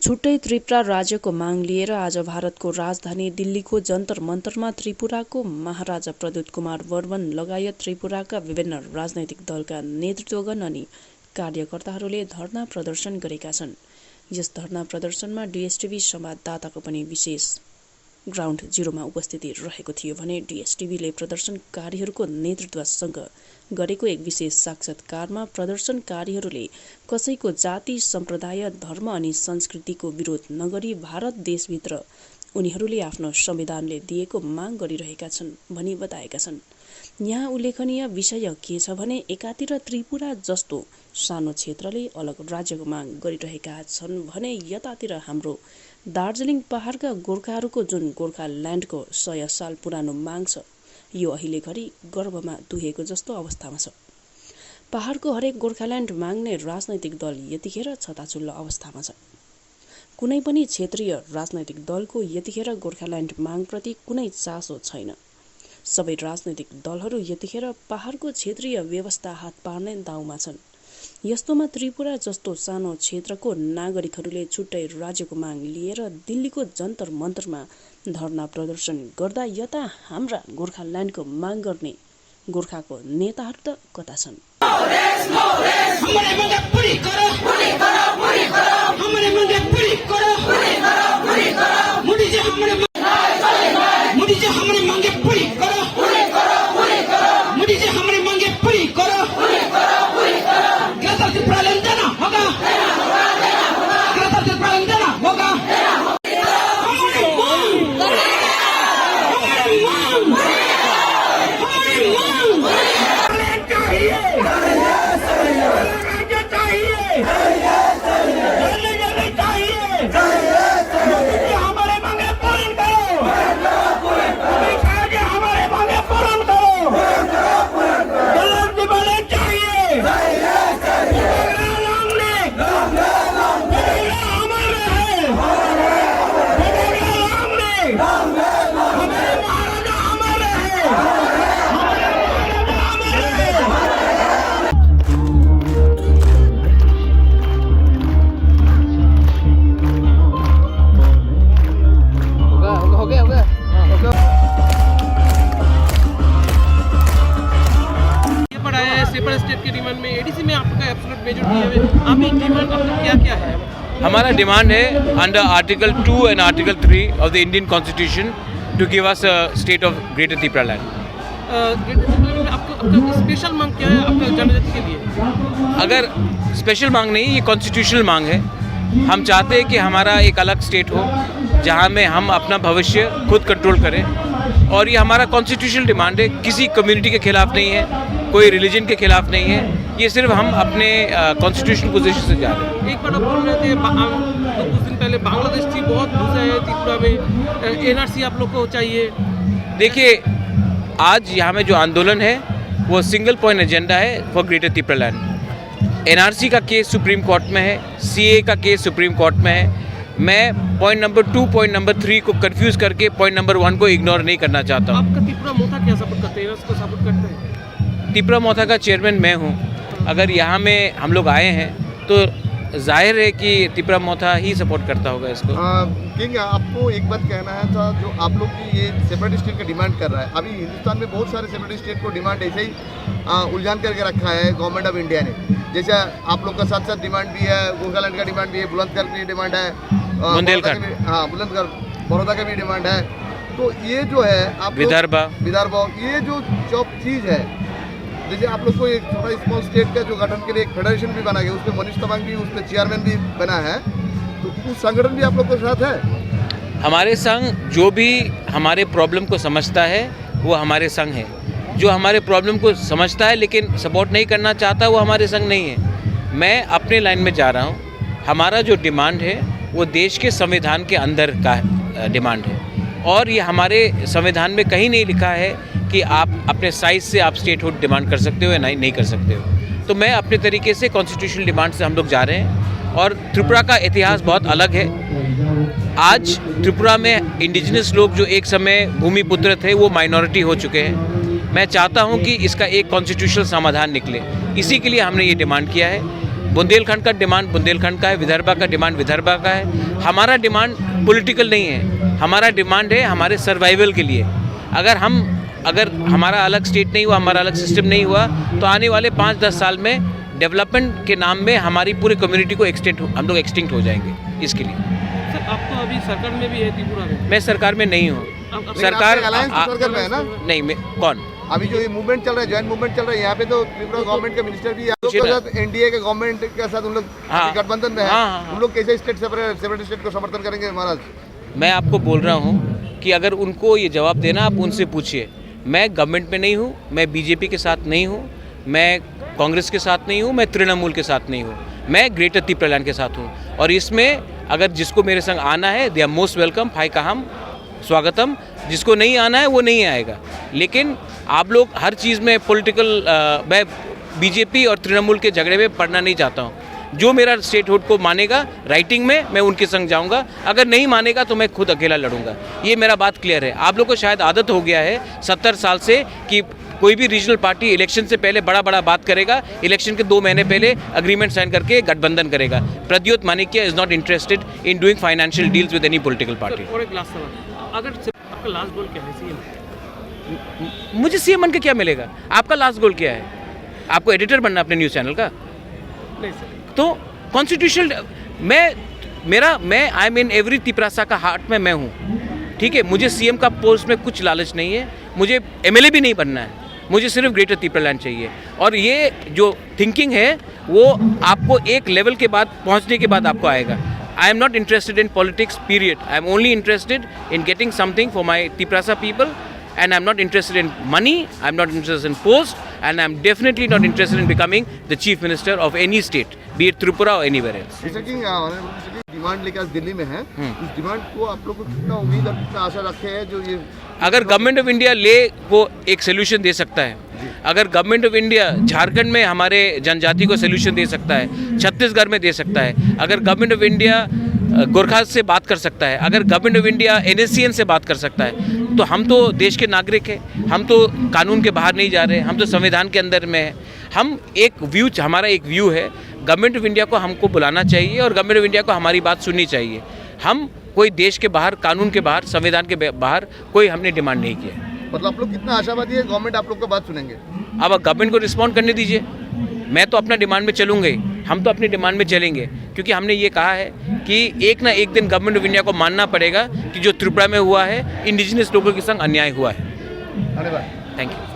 छुट्टै त्रिपुरा राज्यको माग लिएर आज भारतको राजधानी दिल्लीको जन्तर मन्तरमा त्रिपुराको महाराजा प्रद्युत कुमार वर्मन लगायत त्रिपुराका विभिन्न राजनैतिक दलका नेतृत्वगण अनि कार्यकर्ताहरूले धरना प्रदर्शन गरेका छन्। यस धरना प्रदर्शनमा डीएसटीभी संवाददाताको पनि विशेष ग्राउन्ड जिरोमा उपस्थिति रहेको थियो भने डीएसटीभीले प्रदर्शनकारीहरूको नेतृत्वसँग गरेको एक विशेष साक्षात्कारमा प्रदर्शनकारीहरूले कसैको जाति, सम्प्रदाय, धर्म अनि संस्कृतिको विरोध नगरी भारत देशभित्र उनीहरूले आफ्नो संविधानले दिएको माग गरिरहेका छन् भनी बताएका छन्। यहाँ उल्लेखनीय विषय के छ भने एकातिर त्रिपुरा जस्तो सानो क्षेत्रले अलग राज्यको माग गरिरहेका छन् भने यतातिर हाम्रो दार्जिलिङ पहाडका गोर्खाहरूको जुन गोर्खाल्यान्डको 100 साल पुरानो माग छ यो अहिले घरि गर्भमा दुहेको जस्तो अवस्थामा छ। पहाडको हरेक गोर्खाल्यान्ड माग्ने राजनैतिक दल यतिखेर छताछुल्लो अवस्थामा छ। कुनै पनि क्षेत्रीय राजनैतिक दलको यतिखेर गोर्खाल्यान्ड मागप्रति कुनै चासो छैन। सबै राजनैतिक दलहरू यतिखेर पहाडको क्षेत्रीय व्यवस्था हात पार्ने दाउमा छन्। यस्तोमा त्रिपुरा जस्तो सानो क्षेत्रको नागरिकहरूले छुट्टै राज्यको माग लिएर दिल्लीको जन्तर मन्तरमा धरना प्रदर्शन गर्दा यता हाम्रा गोर्खाल्यान्डको माग गर्ने गोर्खाको नेताहरू त कता छन्? हमारा डिमांड है under article 2 and article 3 of the Indian constitution to give us a state of Greater Tripura Land. आपका स्पेशल मांग क्या है आपका जनजाति के लिए? अगर स्पेशल मांग नहीं, ये कॉन्स्टिट्यूशनल मांग है। हम चाहते हैं कि हमारा एक अलग स्टेट हो जहां में हम अपना भविष्य खुद कंट्रोल करें और ये हमारा कॉन्स्टिट्यूशनल डिमांड है। किसी कम्युनिटी के खिलाफ नहीं है, कोई रिलीजन के खिलाफ नहीं है। ये सिर्फ हम अपने कॉन्स्टिट्यूशनल पोजीशन से जा रहे हैं। एक बार आप बोल रहे थे तो कुछ दिन पहले बांग्लादेश थी बहुत घुसा है त्रिपुरा में, एनआरसी आप लोग को चाहिए। देखिए आज यहाँ में जो आंदोलन है वो सिंगल पॉइंट एजेंडा है for greater Tripura land. NRC का केस सुप्रीम कोर्ट में है, सीए का केस सुप्रीम कोर्ट में है। मैं पॉइंट नंबर 2 पॉइंट नंबर 3 को कंफ्यूज करके पॉइंट नंबर 1 को इग्नोर नहीं करना चाहता हूँ। आपका त्रिपुरा मोथा क्या सपोर्ट करते हैं, इसको सपोर्ट करते हैं? त्रिपुरा मोथा का चेयरमैन मैं हूँ। अगर यहाँ में हम लोग आए हैं तो जाहिर है कि त्रिपुरा मोथा ही सपोर्ट करता होगा इसको। किंग, आपको एक बात कहना है था, जो आप लोग की ये सेपरेट स्टेट का डिमांड कर रहा है। अभी हिंदुस्तान में बहुत सारे सेपरेट स्टेट को डिमांड ऐसे ही उलझान करके रखा है गवर्नमेंट ऑफ इंडिया ने। जैसे आप लोग का साथ साथ डिमांड भी है, गोरखालैंड का डिमांड भी है, बुलंदशहर की डिमांड है, बुलंदशहर बड़ौदा का भी डिमांड है। तो ये जो है आप विदर्भ, ये जो चीज़ है, जैसे आप लोग को एक छोटा स्मॉल स्टेट का जो गठन के लिए एक फेडरेशन भी बना गया, उसमें मनीष तवांग भी उसमें चेयरमैन भी बना है, तो उस संगठन भी आप लोग के साथ है। हमारे संघ जो भी हमारे प्रॉब्लम को समझता है वो हमारे संघ है। जो हमारे प्रॉब्लम को समझता है लेकिन सपोर्ट नहीं करना चाहता वो हमारे संघ नहीं है। मैं अपने लाइन में जा रहा हूँ। हमारा जो डिमांड है वो देश के संविधान के अंदर का डिमांड है और ये हमारे संविधान में कहीं नहीं लिखा है कि आप अपने साइज से आप स्टेटहुड डिमांड कर सकते हो या नहीं कर सकते हो। तो मैं अपने तरीके से कॉन्स्टिट्यूशनल डिमांड से हम लोग जा रहे हैं और त्रिपुरा का इतिहास बहुत अलग है। आज त्रिपुरा में इंडिजिनस लोग जो एक समय भूमिपुत्र थे वो माइनॉरिटी हो चुके हैं। मैं चाहता हूं कि इसका एक कॉन्स्टिट्यूशनल समाधान निकले, इसी के लिए हमने ये डिमांड किया है। बुंदेलखंड का डिमांड बुंदेलखंड का है, विदर्भा का डिमांड विदर्भा का है। हमारा डिमांड पॉलिटिकल नहीं है, हमारा डिमांड है हमारे सर्वाइवल के लिए। अगर हमारा अलग स्टेट नहीं हुआ, हमारा अलग सिस्टम नहीं हुआ, तो आने वाले 5-10 साल में डेवलपमेंट के नाम में हमारी पूरी कम्युनिटी को हम लोग एक्सटिंक्ट हो जाएंगे। इसके लिए सर आप तो अभी सरकार में भी है त्रिपुरा में। मैं सरकार में नहीं हूँ। सरकार सरकार में है ना? नहीं, कौन? अभी जो ये मूवमेंट चल रहा है, जॉइंट मूवमेंट चल रहा है, यहाँ पे तो त्रिपुरा गवर्नमेंट के मिनिस्टर भी आप लोग के साथ, एनडीए के गवर्नमेंट के साथ उन लोग गठबंधन में है। उन लोग कैसे सेपरेट स्टेट को समर्थन करेंगे महाराज? मैं आपको बोल रहा हूँ कि अगर उनको ये जवाब देना, आप उनसे पूछिए। मैं गवर्नमेंट में नहीं हूँ, मैं बीजेपी के साथ नहीं हूँ, मैं कांग्रेस के साथ नहीं हूँ, मैं तृणमूल के साथ नहीं हूँ, मैं ग्रेटर त्रिपुरालैंड के साथ हूँ। और इसमें अगर जिसको मेरे संग आना है, दे आर मोस्ट वेलकम, फाई काहम, स्वागतम। जिसको नहीं आना है वो नहीं आएगा। लेकिन आप लोग हर चीज़ में पॉलिटिकल, मैं बीजेपी और तृणमूल के झगड़े में पड़ना नहीं चाहता हूँ। जो मेरा स्टेटहुड को मानेगा राइटिंग में, मैं उनके संग जाऊंगा। अगर नहीं मानेगा तो मैं खुद अकेला लड़ूंगा। ये मेरा बात क्लियर है। आप लोग को शायद आदत हो गया है 70 साल से कि कोई भी रीजनल पार्टी इलेक्शन से पहले बड़ा बात करेगा, इलेक्शन के 2 महीने पहले अग्रीमेंट साइन करके गठबंधन करेगा। Pradyot Manikya is not interested in doing financial deals with any political party. और एक लास्ट सवाल, अगर आपका लास्ट गोल क्या है सीएम? मुझे सीएम बन के क्या मिलेगा? आपका लास्ट गोल क्या है? आपको एडिटर बनना अपने न्यूज़ चैनल का? नहीं सर। तो कॉन्स्टिट्यूशनल मैं आई मीन एवरी तिपरासा का हार्ट में मैं हूँ। ठीक है, मुझे सीएम का पोस्ट में कुछ लालच नहीं है, मुझे एमएलए भी नहीं बनना है, मुझे सिर्फ ग्रेटर त्रिपुरालैंड चाहिए। और ये जो थिंकिंग है वो आपको एक लेवल के बाद पहुँचने के बाद आपको आएगा। I am not interested in politics period, I am only interested in getting something for my त्रिपुरासा people, and I'm not interested in money, I'm not interested in post, and I'm definitely not interested in becoming the chief minister of any state, be it Tripura or anywhere else. Demand लेकर आज दिल्ली में है, इस demand को आप लोग को कितना उम्मीद और कितना आशा रखे हैं जो ये अगर गवर्नमेंट ऑफ इंडिया ले वो एक सोल्यूशन दे सकता है, अगर गवर्नमेंट ऑफ इंडिया झारखंड में हमारे जनजाति को सोल्यूशन दे सकता है, छत्तीसगढ़ में दे सकता है, अगर गवर्नमेंट ऑफ इंडिया गोरखा से बात कर सकता है, अगर गवर्नमेंट ऑफ इंडिया एनएससीएन से बात कर सकता है, तो हम तो देश के नागरिक हैं, हम तो कानून के बाहर नहीं जा रहे, हम तो संविधान के अंदर में हैं। हमारा एक व्यू है, गवर्नमेंट ऑफ इंडिया को हमको बुलाना चाहिए और गवर्नमेंट ऑफ इंडिया को हमारी बात सुननी चाहिए। हम कोई देश के बाहर, कानून के बाहर, संविधान के बाहर कोई हमने डिमांड नहीं किया। मतलब आप लोग कितना आशावादी है गवर्नमेंट आप लोग का बात सुनेंगे? अब गवर्नमेंट को रिस्पॉन्ड करने दीजिए। मैं तो अपना डिमांड में चलूँगा ही, हम तो अपनी डिमांड में चलेंगे, क्योंकि हमने ये कहा है कि एक ना एक दिन गवर्नमेंट ऑफ इंडिया को मानना पड़ेगा कि जो त्रिपुरा में हुआ है इंडिजिनस लोगों के संग अन्याय हुआ है। धन्यवाद। Thank you.